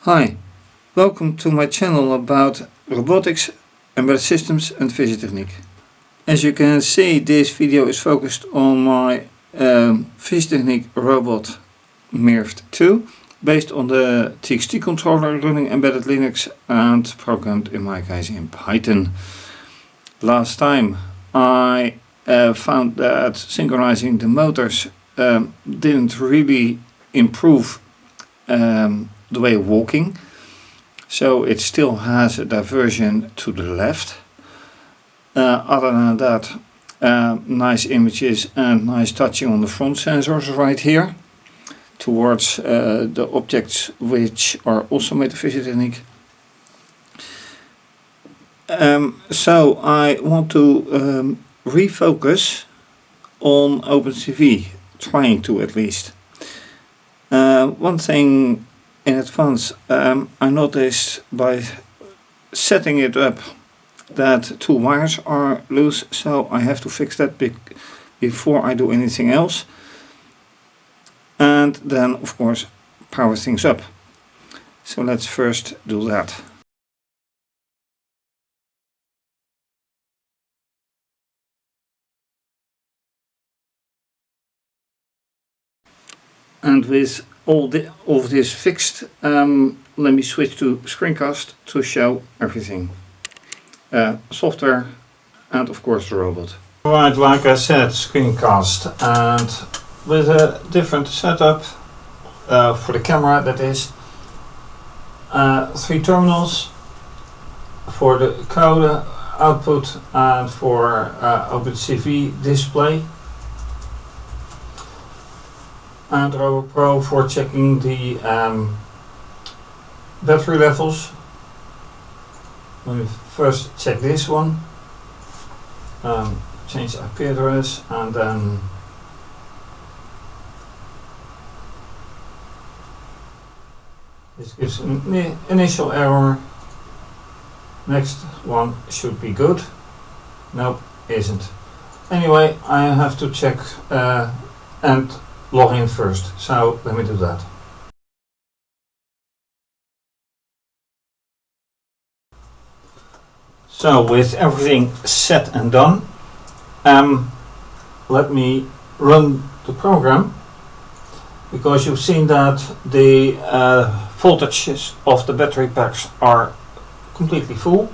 Hi, welcome to my channel about robotics, embedded systems and fischertechnik. As you can see, this video is focused on my fischertechnik robot Mirft2 based on the TXT controller running embedded Linux and programmed in my case in Python. Last time I found that synchronizing the motors didn't really improve the way of walking, so it still has a diversion to the left. Other than that, nice images and nice touching on the front sensors right here towards the objects which are also made of fischertechnik. So I want to refocus on OpenCV, trying to at least. One thing in advance, I noticed by setting it up that two wires are loose, so I have to fix that before I do anything else, and then of course power things up. So let's first do that. And with all of this fixed, let me switch to screencast to show everything. Software and of course the robot. Right, like I said, screencast, and with a different setup for the camera, that is. 3 terminals for the code output and for OpenCV display. And Robot Pro for checking the battery levels. Let me first check this one, change IP address, and then this gives an initial error. Next one should be good. Nope, isn't. Anyway, I have to check and log in first, so let me do that. So with everything set and done, let me run the program, because you've seen that the voltages of the battery packs are completely full,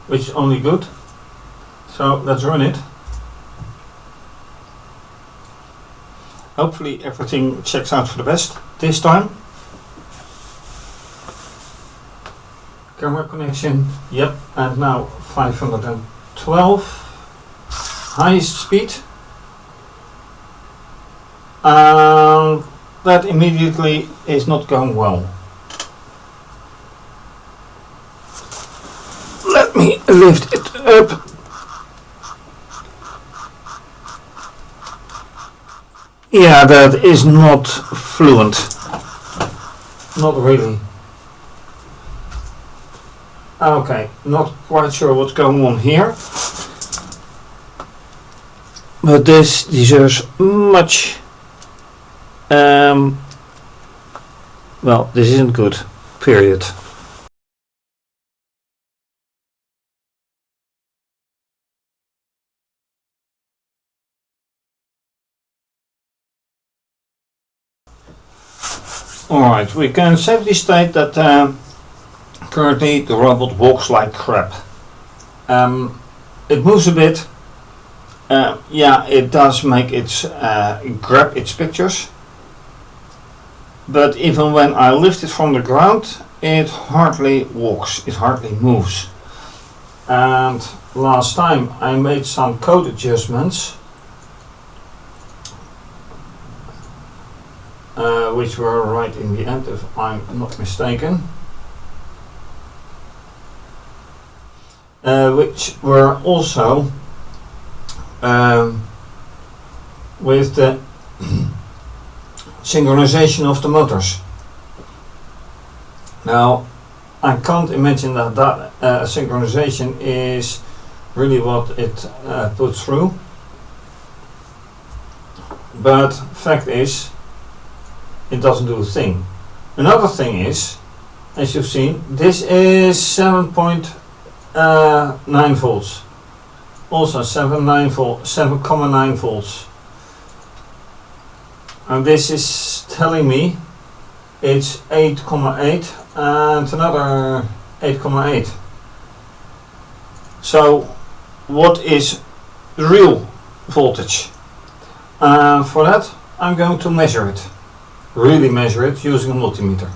which is only good. So let's run it. Hopefully everything checks out for the best this time. Camera connection, yep, and now 512, highest speed. That immediately is not going well. Let me lift it up. Yeah, that is not fluent. Not really. Okay, not quite sure what's going on here. But this deserves much. Well, this isn't good. Period. Alright, we can safely state that currently the robot walks like crap. It moves a bit. Yeah, it does make its grab its pictures. But even when I lift it from the ground, it hardly walks, it hardly moves. And last time I made some code adjustments, which were right in the end, if I'm not mistaken, which were also with the synchronization of the motors. Now, I can't imagine that synchronization is really what it puts through, but fact is, it doesn't do a thing. Another thing is, as you've seen, this is 7.9 volts. Also 7,9 volts. And this is telling me it's 8,8 and another 8,8. So what is the real voltage? For that I'm going to measure it. Really measure it using a multimeter.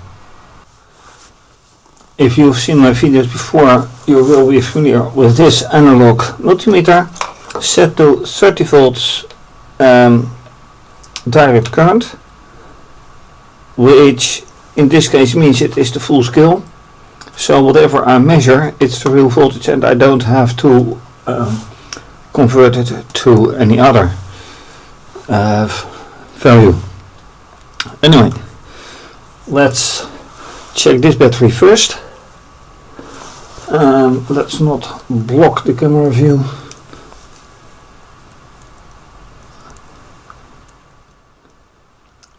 If you've seen my videos before, you will be familiar with this analog multimeter set to 30 volts direct current, which in this case means it is the full scale. So whatever I measure, it's the real voltage, and I don't have to convert it to any other value. Anyway, let's check this battery first. Let's not block the camera view.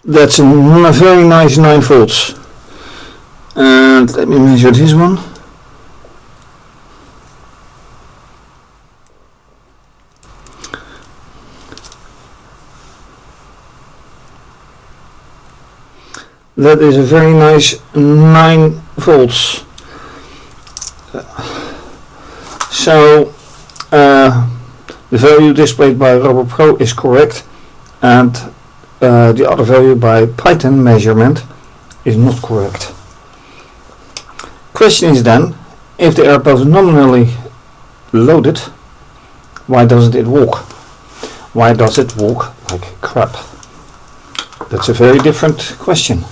That's a very nice 9 volts. And let me measure this one. That is a very nice 9 volts. So the value displayed by Robot Pro is correct, and the other value by Python measurement is not correct. Question is then, if they are both nominally loaded, why doesn't it walk? Why does it walk like crap? That's a very different question.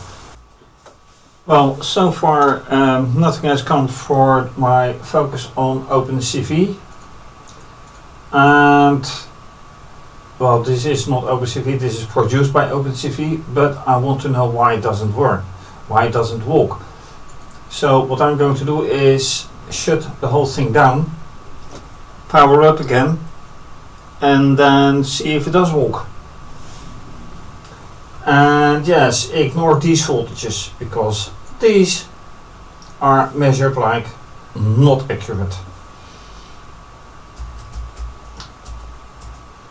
Well, so far nothing has come for my focus on OpenCV, and well, this is not OpenCV, this is produced by OpenCV, but I want to know why it doesn't work, why it doesn't walk. So what I'm going to do is shut the whole thing down, power up again, and then see if it does walk. And yes, ignore these voltages, because these are measured like not accurate.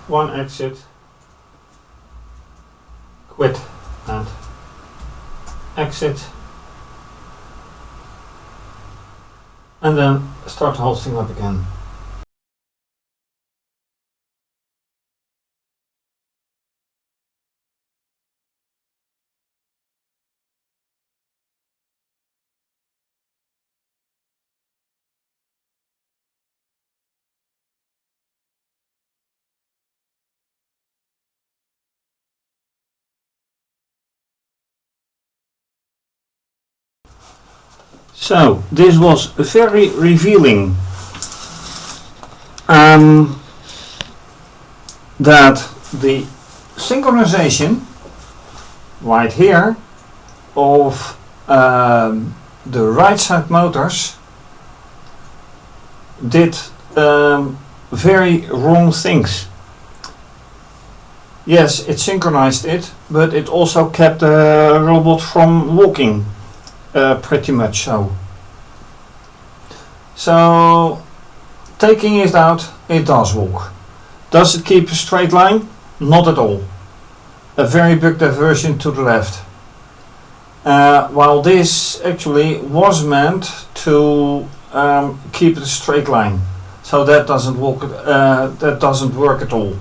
One exit, quit and exit, and then start the whole thing up again. So this was very revealing, that the synchronization right here of the right side motors did very wrong things. Yes, it synchronized it, but it also kept the robot from walking. Pretty much so. So taking it out, it does walk. Does it keep a straight line? Not at all. A very big diversion to the left. While this actually was meant to keep it a straight line. So that doesn't walk. That doesn't work at all.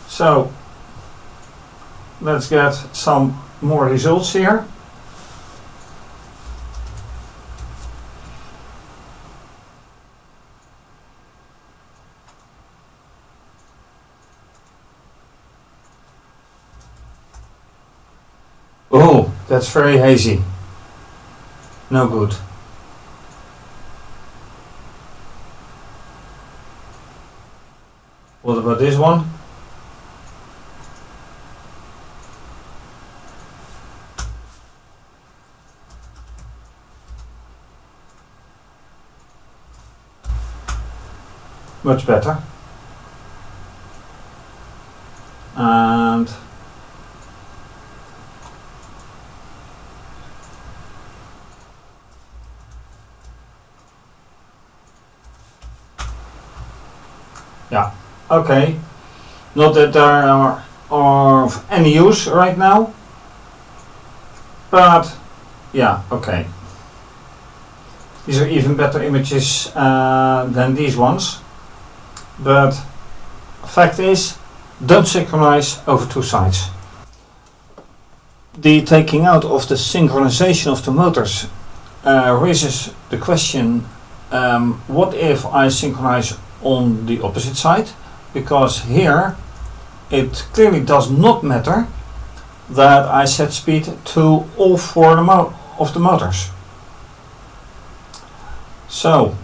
So let's get some more results here. Oh, that's very hazy. No good. What about this one? Much better. Yeah, okay. Not that they are of any use right now, but yeah, okay. These are even better images than these ones, but fact is, don't synchronize over two sides. The taking out of the synchronization of the motors raises the question, what if I synchronize on the opposite side? Because here it clearly does not matter that I set speed to all four of the motors. So,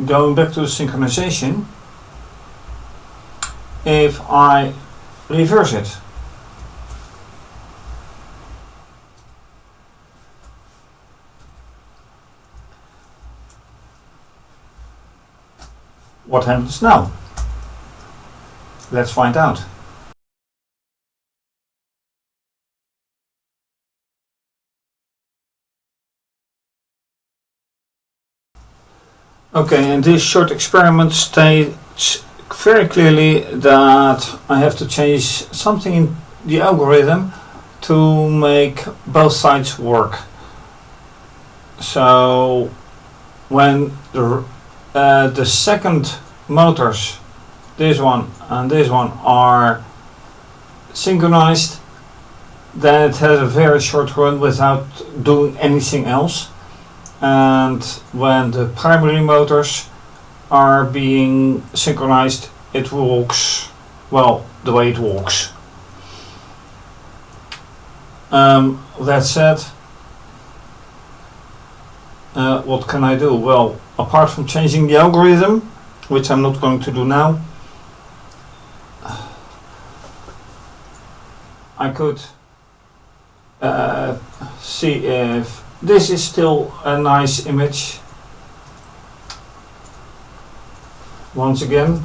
going back to the synchronization, if I reverse it, what happens now? Let's find out. Okay, and this short experiment states very clearly that I have to change something in the algorithm to make both sides work. So when the second motors, this one and this one, are synchronized, then it has a very short run without doing anything else. And when the primary motors are being synchronized, it walks, well, the way it walks. That said, what can I do? Well, apart from changing the algorithm, which I'm not going to do now, I could see if this is still a nice image. Once again,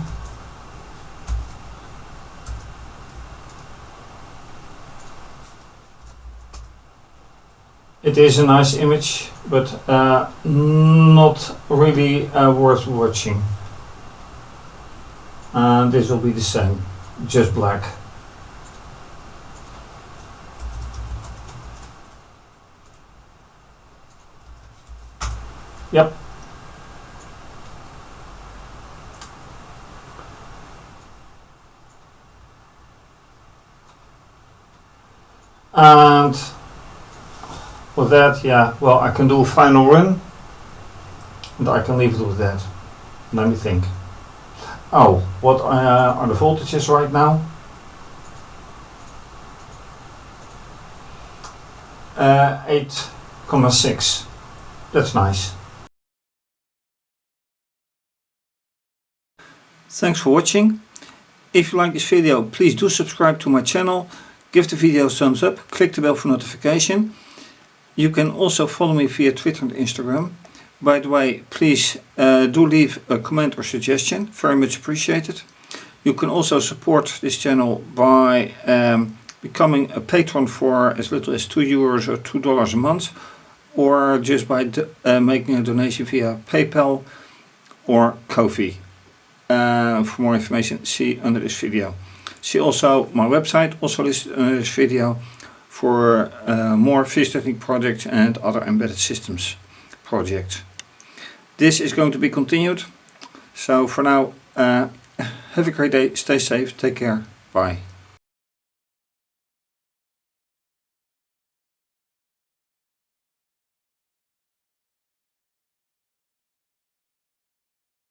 it is a nice image, but not really worth watching. And this will be the same, just black. Yep. And with that, yeah, well, I can do a final run and I can leave it with that. Let me think. Oh, what are the voltages right now? 8,6. That's nice. Thanks for watching. If you like this video, please do subscribe to my channel, give the video a thumbs up, click the bell for notification. You can also follow me via Twitter and Instagram. By the way, please do leave a comment or suggestion, very much appreciated. You can also support this channel by becoming a patron for as little as €2 or $2 a month, or just by making a donation via PayPal or Ko-fi. For more information, see under this video. See also my website, also listed under this video, for more fischertechnik projects and other embedded systems projects. This is going to be continued. So for now, have a great day, stay safe, take care, bye.